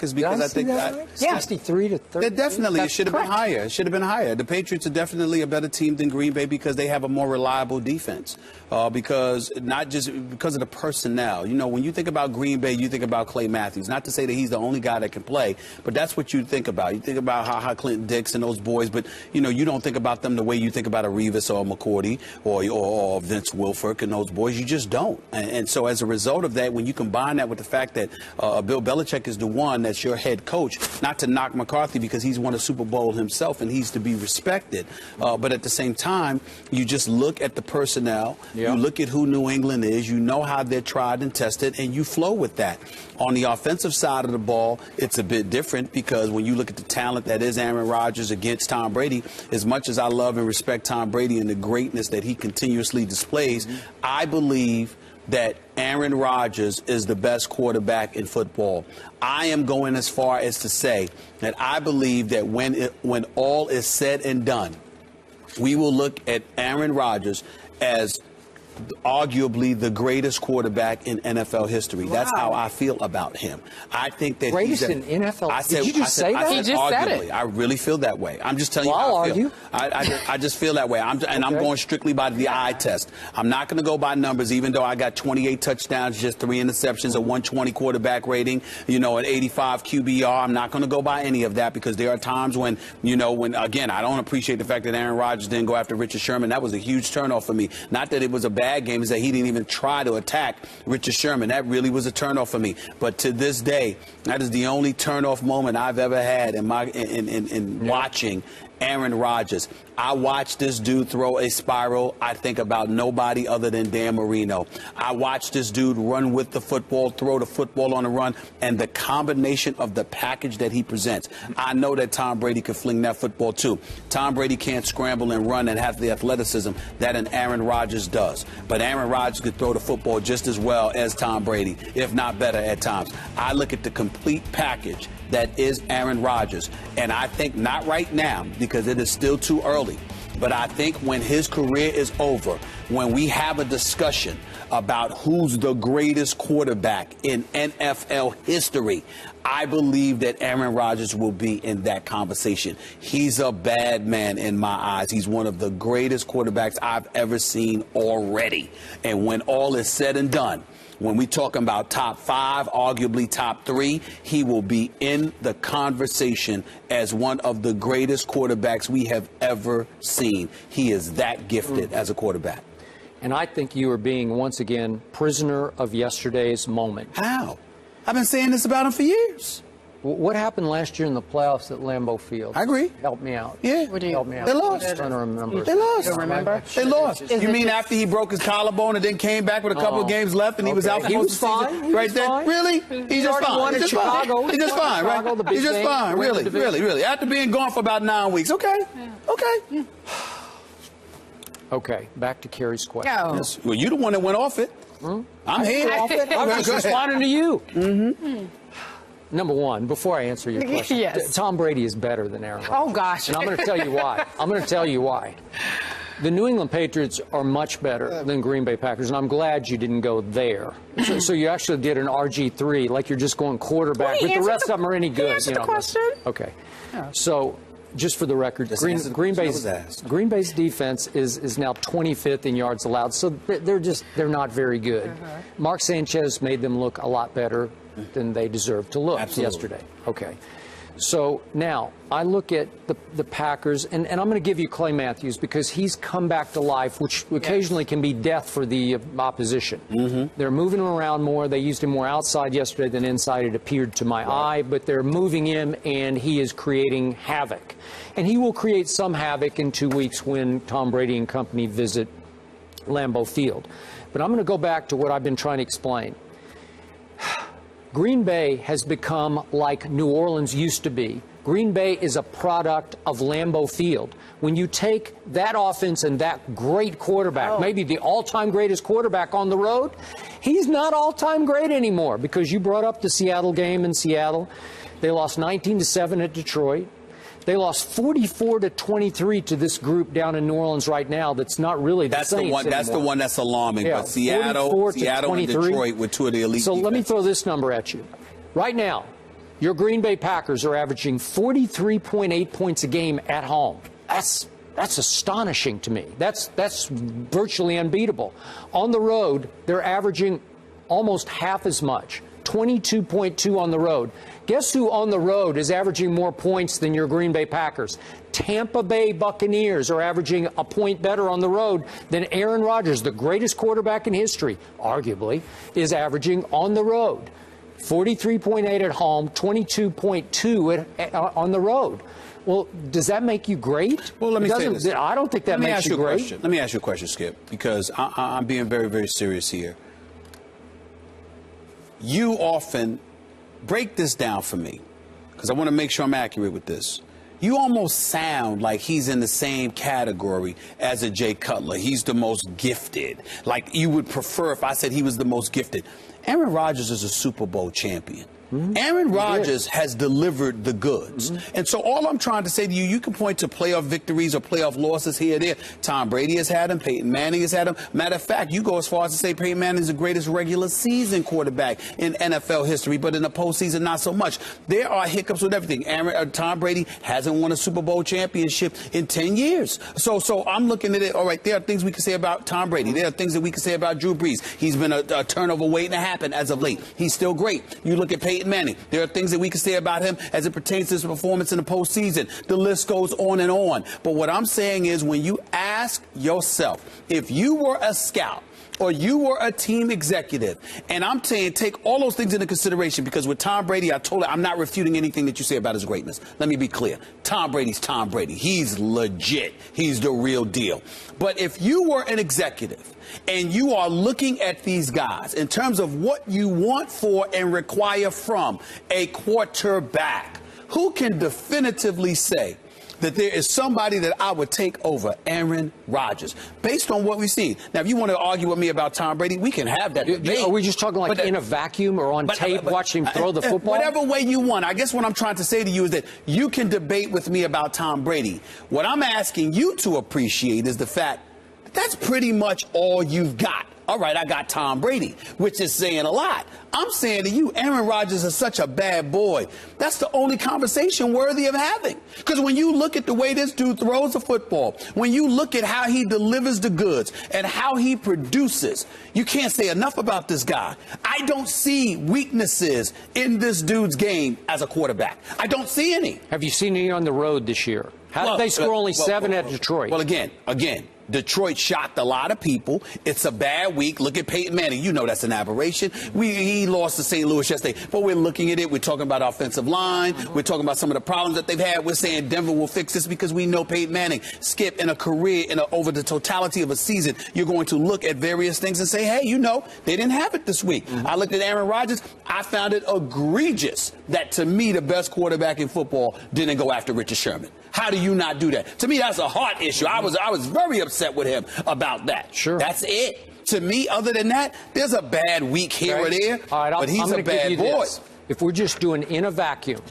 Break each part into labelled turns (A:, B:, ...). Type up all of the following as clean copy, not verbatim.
A: is because I think
B: that 63 to 30.
A: Definitely, it should have been higher. It should have been higher. The Patriots are definitely a better team than Green Bay because they have a more reliable defense. Because not just because of the personnel. You know, when you think about Green Bay, you think about Klay Matthews. Not to say that he's the only guy that can play, but that's what you think about. You think about how Clinton Dix and those boys, but you know, you don't think about them the way you think about a Revis or a McCourty or Vince Wilfork and those boys. You just don't. And so as a result of that, when you combine that with the fact that Bill Belichick is the one that's your head coach, not to knock McCarthy because he's won a Super Bowl himself and he's to be respected. But at the same time, you just look at the personnel, you look at who New England is, you know how they're tried and tested, and you flow with that. On the offensive side of the ball, it's a bit different because when you look at the talent that is Aaron Rodgers against Tom Brady, as much as I love and respect Tom Brady and the greatness that he continuously displays, I believe that Aaron Rodgers is the best quarterback in football. I am going as far as to say that I believe that when all is said and done, we will look at Aaron Rodgers as arguably the greatest quarterback in NFL history. Wow. That's how I feel about him. I think that
B: greatest in NFL. Did you just say that?
C: He just said it.
A: I really feel that way. I'm just telling you how I feel. I just feel that way. I'm going strictly by the eye test. I'm not going to go by numbers, even though I got 28 touchdowns, just 3 interceptions, a 120 quarterback rating, you know, an 85 QBR. I'm not going to go by any of that because there are times when, you know, again, I don't appreciate the fact that Aaron Rodgers didn't go after Richard Sherman. That was a huge turnoff for me. Not that it was a bad game, is that he didn't even try to attack Richard Sherman. That really was a turnoff for me. But to this day, that is the only turnoff moment I've ever had in watching Aaron Rodgers. I watched this dude throw a spiral. I think about nobody other than Dan Marino. I watched this dude run with the football, throw the football on the run, and the combination of the package that he presents. I know that Tom Brady could fling that football too. Tom Brady can't scramble and run and have the athleticism that an Aaron Rodgers does. But Aaron Rodgers could throw the football just as well as Tom Brady, if not better at times. I look at the complete package that is Aaron Rodgers, and I think not right now because it is still too early, but I think when his career is over, when we have a discussion about who's the greatest quarterback in NFL history, I believe that Aaron Rodgers will be in that conversation. He's a bad man in my eyes. He's one of the greatest quarterbacks I've ever seen already. And when all is said and done, when we talking about top 5, arguably top 3, he will be in the conversation as one of the greatest quarterbacks we have ever seen. He is that gifted as a quarterback.
B: And I think you are being, once again, prisoner of yesterday's moment.
A: How? I've been saying this about him for years.
B: What happened last year in the playoffs at Lambeau Field?
A: I agree.
B: Help me out.
A: Yeah.
B: Help me out.
A: They lost.
B: I'm trying to remember.
A: They lost.
C: You don't remember?
A: They lost. You mean after he broke his collarbone and then came back with a couple of games left and he was out for most of the season? Right there? Really? He's just fine. He's just fine. He's just fine, right? He's just fine. Really. After being gone for about 9 weeks. Okay. Okay.
B: Okay. Back to Kerry's question.
A: Yes. Well, you're the one that went off it. I'm here.
B: I was just responding to you. Number one, before I answer your question, Tom Brady is better than Aaron Rodgers.
C: Oh, gosh.
B: And I'm going to tell you why. The New England Patriots are much better than Green Bay Packers, and I'm glad you didn't go there. So you actually did an RG3, like you're just going quarterback, but the rest of them are any good.
C: Answer the question.
B: Okay. So just for the record, Green Bay's defense is now 25th in yards allowed, so they're not very good. Mark Sanchez made them look a lot better than they deserved to look yesterday. Okay. So now I look at the Packers, and I'm going to give you Klay Matthews because he's come back to life, which occasionally can be death for the opposition. They're moving him around more. They used him more outside yesterday than inside, it appeared to my eye, but they're moving him, and he is creating havoc. And he will create some havoc in 2 weeks when Tom Brady and company visit Lambeau Field. But I'm going to go back to what I've been trying to explain. Green Bay has become like New Orleans used to be. Green Bay is a product of Lambeau Field. When you take that offense and that great quarterback, maybe the all-time greatest quarterback on the road, he's not all-time great anymore because you brought up the Seattle game in Seattle. They lost 19-7 at Detroit. They lost 44-23 to this group down in New Orleans right now. That's not really the Saints anymore.
A: That's the one that's alarming. But Seattle and Detroit were two of the elite.
B: So let me throw this number at you. Right now, Your Green Bay Packers are averaging 43.8 points a game at home. That's astonishing to me. That's virtually unbeatable. On the road, they're averaging almost half as much, 22.2 on the road. Guess who on the road is averaging more points than your Green Bay Packers? Tampa Bay Buccaneers are averaging a point better on the road than Aaron Rodgers, the greatest quarterback in history, arguably, is averaging on the road. 43.8 at home, 22.2 on the road. Well, does that make you great?
A: Well, let me say this.
B: I don't think that makes you great.
A: Let me ask you a question, Skip, because I'm being very, very serious here. You often break this down for me, because I want to make sure I'm accurate with this. You almost sound like he's in the same category as a Jay Cutler. He's the most gifted. Like you would prefer if I said he was the most gifted. Aaron Rodgers is a Super Bowl champion. Mm-hmm. Aaron Rodgers has delivered the goods. Mm-hmm. And so all I'm trying to say to you, you can point to playoff victories or playoff losses here or there. Tom Brady has had them. Peyton Manning has had them. Matter of fact, you go as far as to say Peyton Manning is the greatest regular season quarterback in NFL history, but in the postseason, not so much. There are hiccups with everything. Tom Brady hasn't won a Super Bowl championship in 10 years. So I'm looking at it, all right, there are things we can say about Tom Brady. There are things that we can say about Drew Brees. He's been a turnover waiting to happen as of late. He's still great. You look at Peyton Manning. There are things that we can say about him as it pertains to his performance in the postseason. The list goes on and on. But what I'm saying is when you ask yourself, if you were a scout or you were a team executive, and I'm saying take all those things into consideration, because with Tom Brady, I told you I'm not refuting anything that you say about his greatness. Let me be clear. Tom Brady's Tom Brady. He's legit. He's the real deal. But if you were an executive and you are looking at these guys in terms of what you want for and require from a quarterback, who can definitively say that there is somebody that I would take over Aaron Rodgers based on what we've seen? Now, if you want to argue with me about Tom Brady, we can have that debate.
B: Are we just talking like in a vacuum or on tape, watching him throw the football?
A: Whatever way you want. I guess what I'm trying to say to you is that you can debate with me about Tom Brady. What I'm asking you to appreciate is the fact that that's pretty much all you've got. All right, I got Tom Brady, which is saying a lot. I'm saying to you, Aaron Rodgers is such a bad boy. That's the only conversation worthy of having. Because when you look at the way this dude throws the football, when you look at how he delivers the goods and how he produces, you can't say enough about this guy. I don't see weaknesses in this dude's game as a quarterback. I don't see any.
B: Have you seen any on the road this year? How did they score only 7 at Detroit?
A: Well, again, Detroit shocked a lot of people. It's a bad week. Look at Peyton Manning. You know that's an aberration. He lost to St. Louis yesterday. But we're looking at it. We're talking about offensive line. We're talking about some of the problems that they've had. We're saying Denver will fix this because we know Peyton Manning. Skip, in a career, over the totality of a season, you're going to look at various things and say, hey, you know, they didn't have it this week. I looked at Aaron Rodgers. I found it egregious that, to me, the best quarterback in football didn't go after Richard Sherman. How do you not do that? To me, that's a heart issue. I was very upset with him about that.
B: Sure.
A: That's it. To me, other than that, there's a bad week here or there,
B: all right,
A: but he's a bad boy.
B: If we're just doing in a vacuum,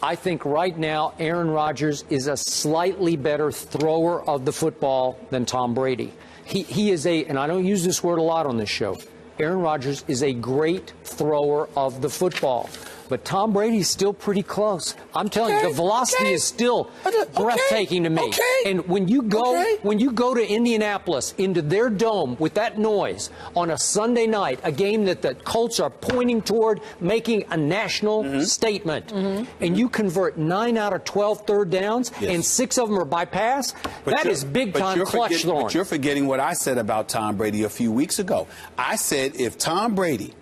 B: I think right now Aaron Rodgers is a slightly better thrower of the football than Tom Brady. He is and I don't use this word a lot on this show, Aaron Rodgers is a great thrower of the football. But Tom Brady's still pretty close. I'm telling you, the velocity is still breathtaking to me. And when you go to Indianapolis, into their dome with that noise on a Sunday night, a game that the Colts are pointing toward making a national statement, and you convert 9 out of 12 third downs, and 6 of them are by pass, that is big-time clutch throwing.
A: But you're forgetting what I said about Tom Brady a few weeks ago. I said if Tom Brady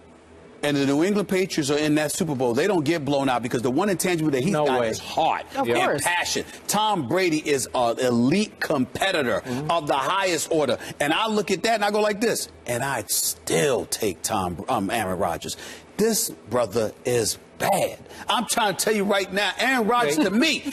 A: and the New England Patriots are in that Super Bowl, they don't get blown out because the one intangible that he's got is heart and passion. Tom Brady is an elite competitor of the highest order. And I look at that and I go like this, and I'd still take Aaron Rodgers. This brother is bad. I'm trying to tell you right now, Aaron Rodgers to me,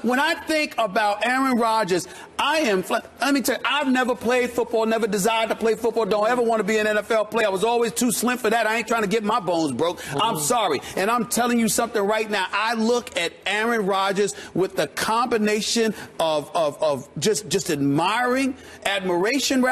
A: when I think about Aaron Rodgers, let me tell you, I've never played football, never desired to play football, don't ever want to be an NFL player. I was always too slim for that. I ain't trying to get my bones broke. I'm sorry. And I'm telling you something right now. I look at Aaron Rodgers with the combination of just admiration,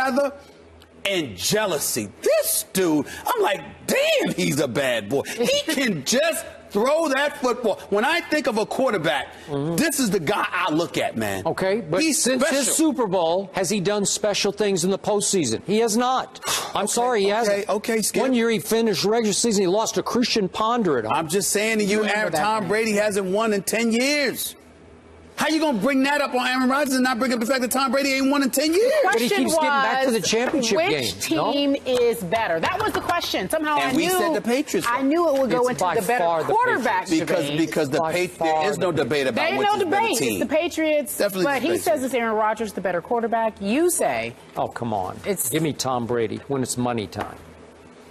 A: and jealousy. This dude, I'm like, damn, he's a bad boy. He can just throw that football. When I think of a quarterback, this is the guy I look at, man.
B: Okay, but
A: he's
B: since
A: special.
B: his Super Bowl, has he done special things in the postseason? He has not. I'm sorry, he hasn't.
A: Okay, Skip.
B: One year he finished regular season, he lost to Christian Ponder at home.
A: I'm just saying to you, Tom Brady hasn't won in 10 years. How you gonna bring that up on Aaron Rodgers and not bring up the fact that Tom Brady ain't won in 10 years?
B: But he keeps getting back to the championship game.
C: Which team is better? That was the question. Somehow
A: and
C: I knew.
A: We said the Patriots.
C: I knew it would go into the better quarterback debate.
A: Because the Patriots, there is no debate about which is the better team.
C: It's the Patriots.
A: Definitely.
C: But he says it's Aaron Rodgers, the better quarterback. You say.
B: Oh, come on. Give me Tom Brady when it's money time.